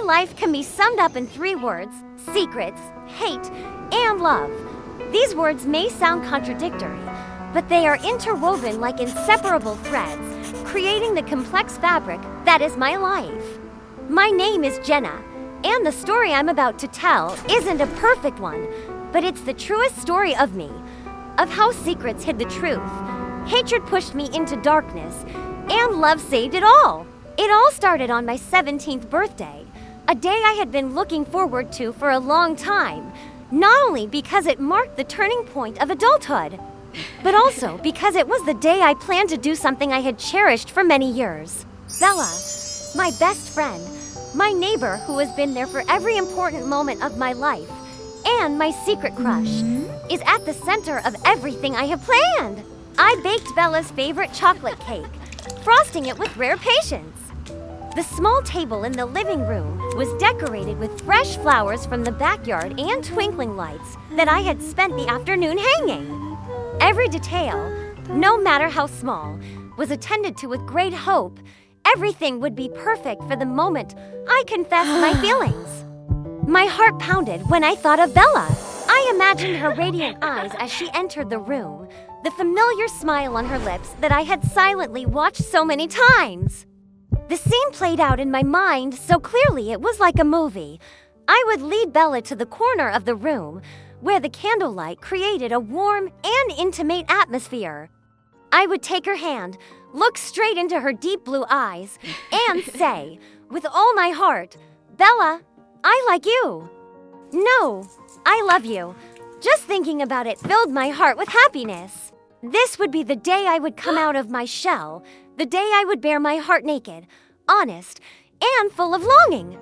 life can be summed up in 3 words: secrets, hate, and love. These words may sound contradictory, but they are interwoven like inseparable threads, creating the complex fabric that is my life. My name is Jenna, and the story I'm about to tell isn't a perfect one, but it's the truest story of me, of how secrets hid the truth, hatred pushed me into darkness, and love saved it all. It all started on my 17th birthday, a day I had been looking forward to for a long time, not only because it marked the turning point of adulthood, but also because it was the day I planned to do something I had cherished for many years. Bella, my best friend, my neighbor who has been there for every important moment of my life, and my secret crush, is at the center of everything I have planned. I baked Bella's favorite chocolate cake, frosting it with rare patience. The small table in the living room was decorated with fresh flowers from the backyard and twinkling lights that I had spent the afternoon hanging. Every detail, no matter how small, was attended to with great hope. Everything would be perfect for the moment I confessed my feelings. My heart pounded when I thought of Bella. I imagined her radiant eyes as she entered the room, the familiar smile on her lips that I had silently watched so many times. The scene played out in my mind so clearly it was like a movie. I would lead Bella to the corner of the room, where the candlelight created a warm and intimate atmosphere. I would take her hand, look straight into her deep blue eyes, and say, with all my heart, "Bella, I like you." No, I love you. Just thinking about it filled my heart with happiness. This would be the day I would come out of my shell, the day I would bare my heart naked, honest, and full of longing.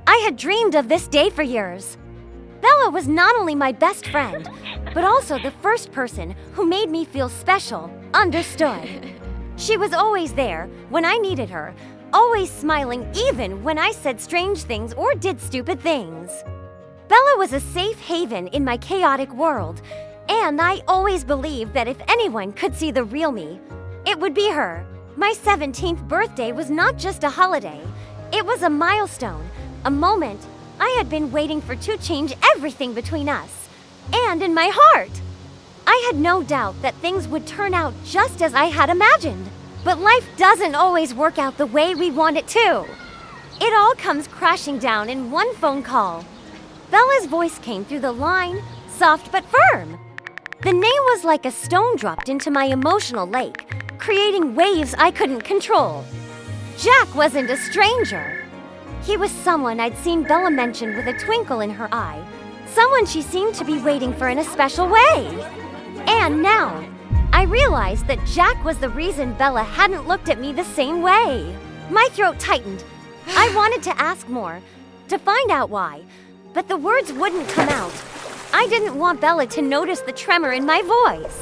I had dreamed of this day for years. Bella was not only my best friend, but also the first person who made me feel special, understood. She was always there when I needed her, always smiling even when I said strange things or did stupid things. Bella was a safe haven in my chaotic world, and I always believed that if anyone could see the real me, it would be her. My 17th birthday was not just a holiday. It was a milestone, a moment I had been waiting for to change everything between us. And in my heart, I had no doubt that things would turn out just as I had imagined. But life doesn't always work out the way we want it to. It all comes crashing down in one phone call. Bella's voice came through the line, soft but firm. The name was like a stone dropped into my emotional lake, creating waves I couldn't control. Jack wasn't a stranger. He was someone I'd seen Bella mention with a twinkle in her eye, someone she seemed to be waiting for in a special way. And now, I realized that Jack was the reason Bella hadn't looked at me the same way. My throat tightened. I wanted to ask more, to find out why, but the words wouldn't come out. I didn't want Bella to notice the tremor in my voice.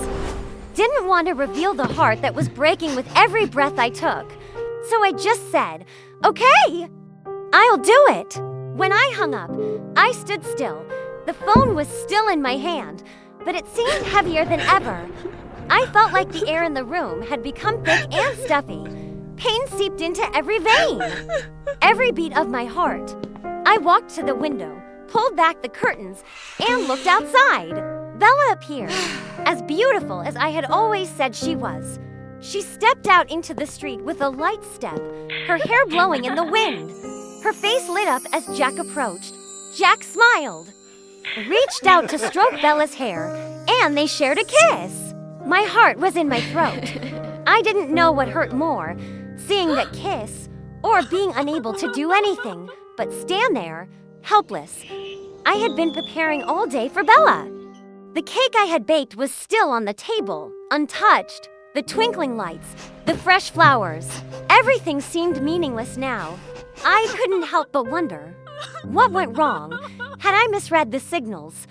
Didn't want to reveal the heart that was breaking with every breath I took. So I just said, "Okay, I'll do it." When I hung up, I stood still. The phone was still in my hand, but it seemed heavier than ever. I felt like the air in the room had become thick and stuffy. Pain seeped into every vein, every beat of my heart. I walked to the window, pulled back the curtains, and looked outside. Bella appeared, as beautiful as I had always said she was. She stepped out into the street with a light step, her hair blowing in the wind. Her face lit up as Jack approached. Jack smiled, reached out to stroke Bella's hair, and they shared a kiss. My heart was in my throat. I didn't know what hurt more, seeing that kiss, or being unable to do anything but stand there, helpless. I had been preparing all day for Bella. The cake I had baked was still on the table, untouched. The twinkling lights, the fresh flowers, everything seemed meaningless now. I couldn't help but wonder, what went wrong? Had I misread the signals?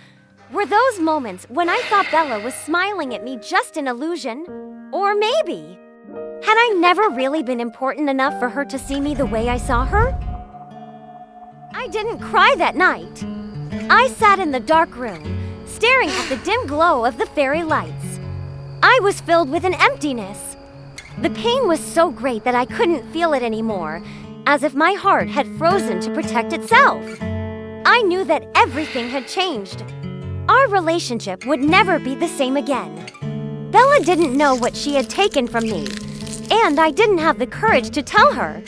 Were those moments when I thought Bella was smiling at me just an illusion? Or maybe, had I never really been important enough for her to see me the way I saw her? I didn't cry that night. I sat in the dark room, staring at the dim glow of the fairy lights. I was filled with an emptiness. The pain was so great that I couldn't feel it anymore, as if my heart had frozen to protect itself. I knew that everything had changed. Our relationship would never be the same again. Bella didn't know what she had taken from me, and I didn't have the courage to tell her.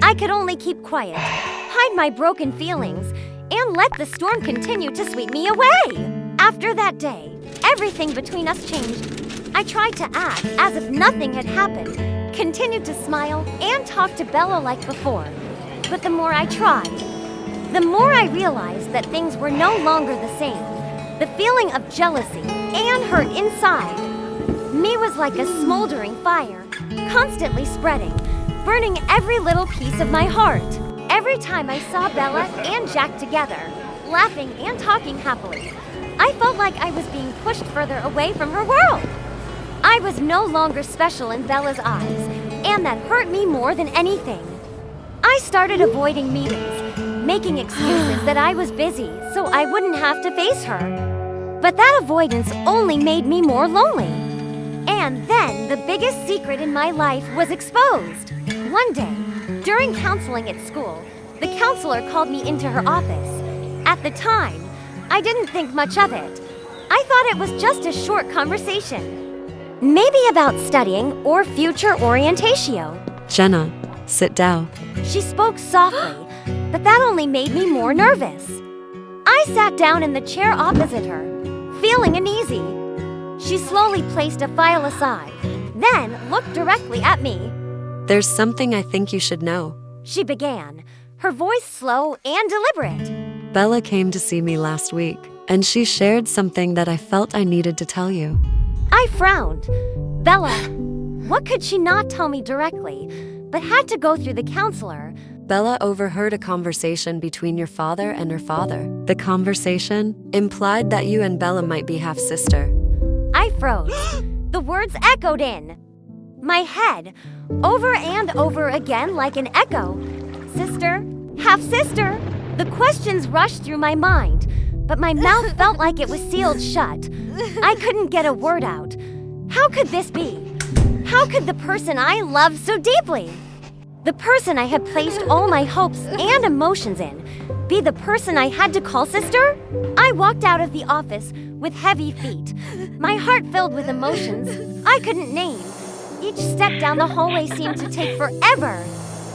I could only keep quiet, hide my broken feelings, and let the storm continue to sweep me away. After that day, everything between us changed. I tried to act as if nothing had happened, continued to smile, and talk to Bella like before. But the more I tried, the more I realized that things were no longer the same. The feeling of jealousy and hurt inside me was like a smoldering fire, constantly spreading, burning every little piece of my heart. Every time I saw Bella and Jack together, laughing and talking happily, I felt like I was being pushed further away from her world. I was no longer special in Bella's eyes, and that hurt me more than anything. I started avoiding meetings, making excuses that I was busy so I wouldn't have to face her. But that avoidance only made me more lonely. And then the biggest secret in my life was exposed. One day, during counseling at school, the counselor called me into her office. At the time, I didn't think much of it. I thought it was just a short conversation. Maybe about studying or future orientatio. Jenna, sit down. She spoke softly, but that only made me more nervous. I sat down in the chair opposite her, feeling uneasy. She slowly placed a file aside, then looked directly at me. There's something I think you should know. She began, her voice slow and deliberate. Bella came to see me last week, and she shared something that I felt I needed to tell you. I frowned. Bella, what could she not tell me directly, but had to go through the counselor? Bella overheard a conversation between your father and her father. The conversation implied that you and Bella might be half-sister. I froze. The words echoed in my head, over and over again like an echo. Sister? Half-sister? The questions rushed through my mind, but my mouth felt like it was sealed shut. I couldn't get a word out. How could this be? How could the person I loved so deeply, the person I had placed all my hopes and emotions in, be the person I had to call sister? I walked out of the office with heavy feet, my heart filled with emotions I couldn't name. Each step down the hallway seemed to take forever.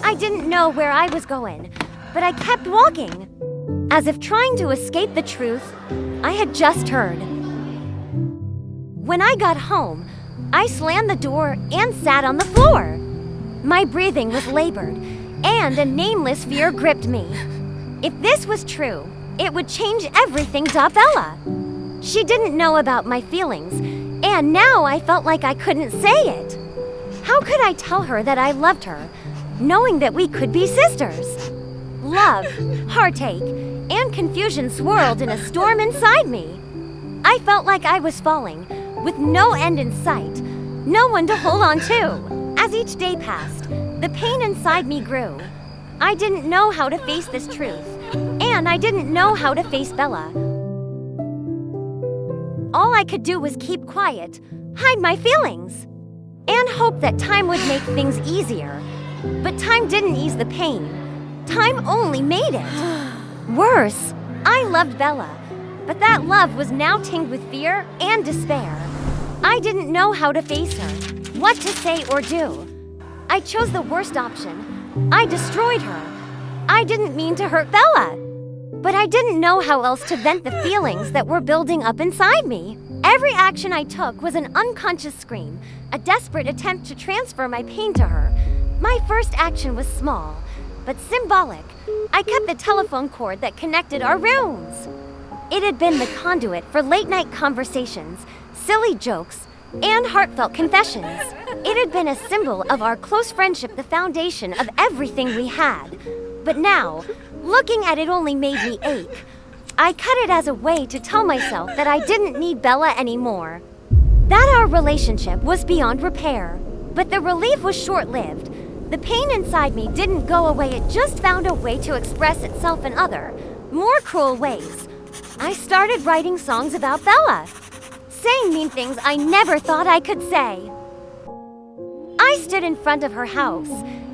I didn't know where I was going, but I kept walking, as if trying to escape the truth I had just heard. When I got home, I slammed the door and sat on the floor. My breathing was labored, and a nameless fear gripped me. If this was true, it would change everything to Bella. She didn't know about my feelings, and now I felt like I couldn't say it. How could I tell her that I loved her, knowing that we could be sisters? Love, heartache, and confusion swirled in a storm inside me. I felt like I was falling, with no end in sight, no one to hold on to. As each day passed, the pain inside me grew. I didn't know how to face this truth, and I didn't know how to face Bella. All I could do was keep quiet, hide my feelings, and hope that time would make things easier. But time didn't ease the pain. Time only made it worse. I loved Bella, but that love was now tinged with fear and despair. I didn't know how to face her, what to say or do. I chose the worst option. I destroyed her. I didn't mean to hurt Bella, but I didn't know how else to vent the feelings that were building up inside me. Every action I took was an unconscious scream, a desperate attempt to transfer my pain to her. My first action was small, but symbolic. I cut the telephone cord that connected our rooms. It had been the conduit for late-night conversations, silly jokes, and heartfelt confessions. It had been a symbol of our close friendship, the foundation of everything we had. But now, looking at it only made me ache. I cut it as a way to tell myself that I didn't need Bella anymore, that our relationship was beyond repair. But the relief was short-lived. The pain inside me didn't go away, it just found a way to express itself in other, more cruel ways. I started writing songs about Bella, saying mean things I never thought I could say. I stood in front of her house,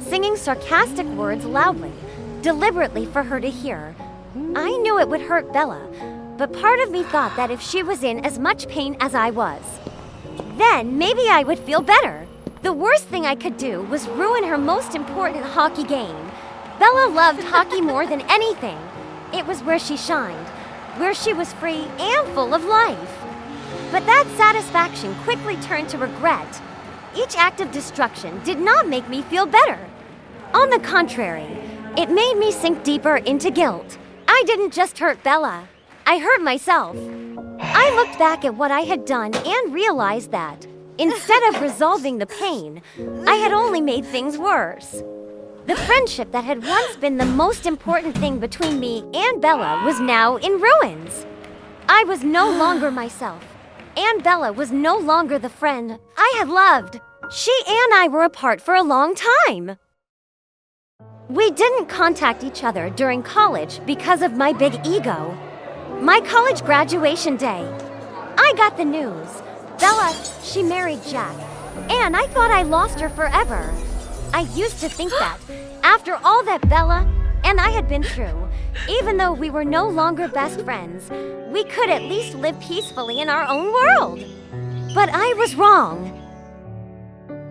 singing sarcastic words loudly, deliberately for her to hear. I knew it would hurt Bella, but part of me thought that if she was in as much pain as I was, then maybe I would feel better. The worst thing I could do was ruin her most important hockey game. Bella loved hockey more than anything. It was where she shined, where she was free and full of life. But that satisfaction quickly turned to regret. Each act of destruction did not make me feel better. On the contrary, it made me sink deeper into guilt. I didn't just hurt Bella, I hurt myself. I looked back at what I had done and realized that, instead of resolving the pain, I had only made things worse. The friendship that had once been the most important thing between me and Bella was now in ruins. I was no longer myself, and Bella was no longer the friend I had loved. She and I were apart for a long time. We didn't contact each other during college because of my big ego. My college graduation day, I got the news. Bella, she married Jack, and I thought I lost her forever. I used to think that, after all that Bella and I had been through, even though we were no longer best friends, we could at least live peacefully in our own world. But I was wrong.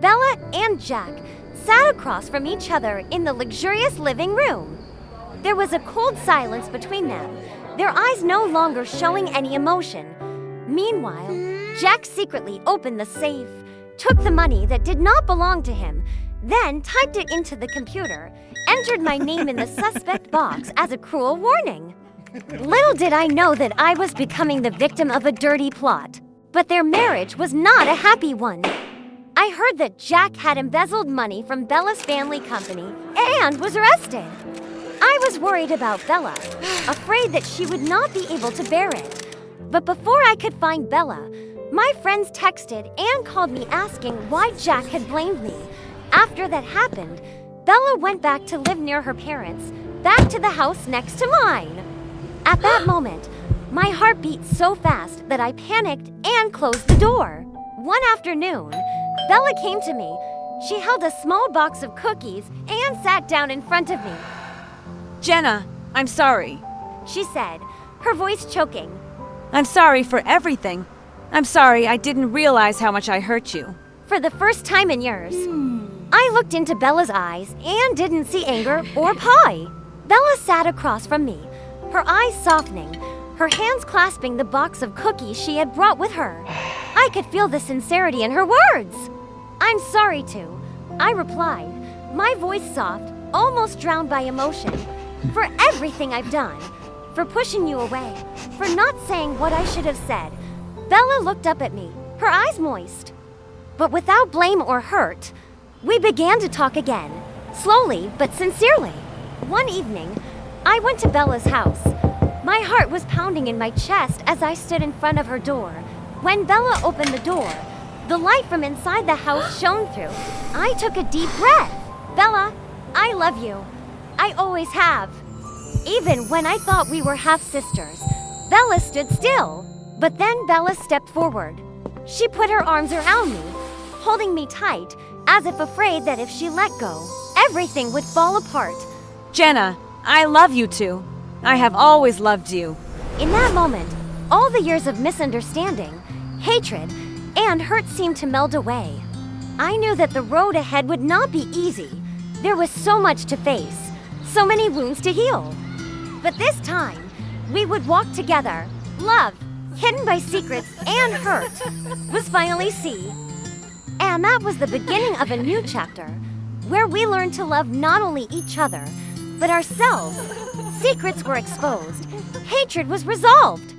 Bella and Jack sat across from each other in the luxurious living room. There was a cold silence between them, their eyes no longer showing any emotion. Meanwhile, Jack secretly opened the safe, took the money that did not belong to him, then typed it into the computer, entered my name in the suspect box as a cruel warning. Little did I know that I was becoming the victim of a dirty plot, but their marriage was not a happy one. I heard that Jack had embezzled money from Bella's family company and was arrested. I was worried about Bella, afraid that she would not be able to bear it. But before I could find Bella, my friends texted and called me asking why Jack had blamed me. After that happened, Bella went back to live near her parents, back to the house next to mine. At that moment, my heart beat so fast that I panicked and closed the door. One afternoon, Bella came to me. She held a small box of cookies and sat down in front of me. Jenna, I'm sorry. She said, her voice choking. I'm sorry for everything. I'm sorry I didn't realize how much I hurt you. For the first time in years, I looked into Bella's eyes and didn't see anger or pie. Bella sat across from me, her eyes softening, her hands clasping the box of cookies she had brought with her. I could feel the sincerity in her words. I'm sorry too, I replied, my voice soft, almost drowned by emotion, for everything I've done, for pushing you away, for not saying what I should have said. Bella looked up at me, her eyes moist. But without blame or hurt, we began to talk again, slowly but sincerely. One evening, I went to Bella's house. My heart was pounding in my chest as I stood in front of her door. When Bella opened the door, the light from inside the house shone through. I took a deep breath. Bella, I love you. I always have. Even when I thought we were half-sisters, Bella stood still. But then Bella stepped forward. She put her arms around me, holding me tight, as if afraid that if she let go, everything would fall apart. Jenna, I love you too. I have always loved you. In that moment, all the years of misunderstanding, hatred, and hurt seemed to melt away. I knew that the road ahead would not be easy. There was so much to face, so many wounds to heal. But this time, we would walk together. Love, hidden by secrets and hurt, was finally seen. And that was the beginning of a new chapter, where we learned to love not only each other, but ourselves. Secrets were exposed. Hatred was resolved.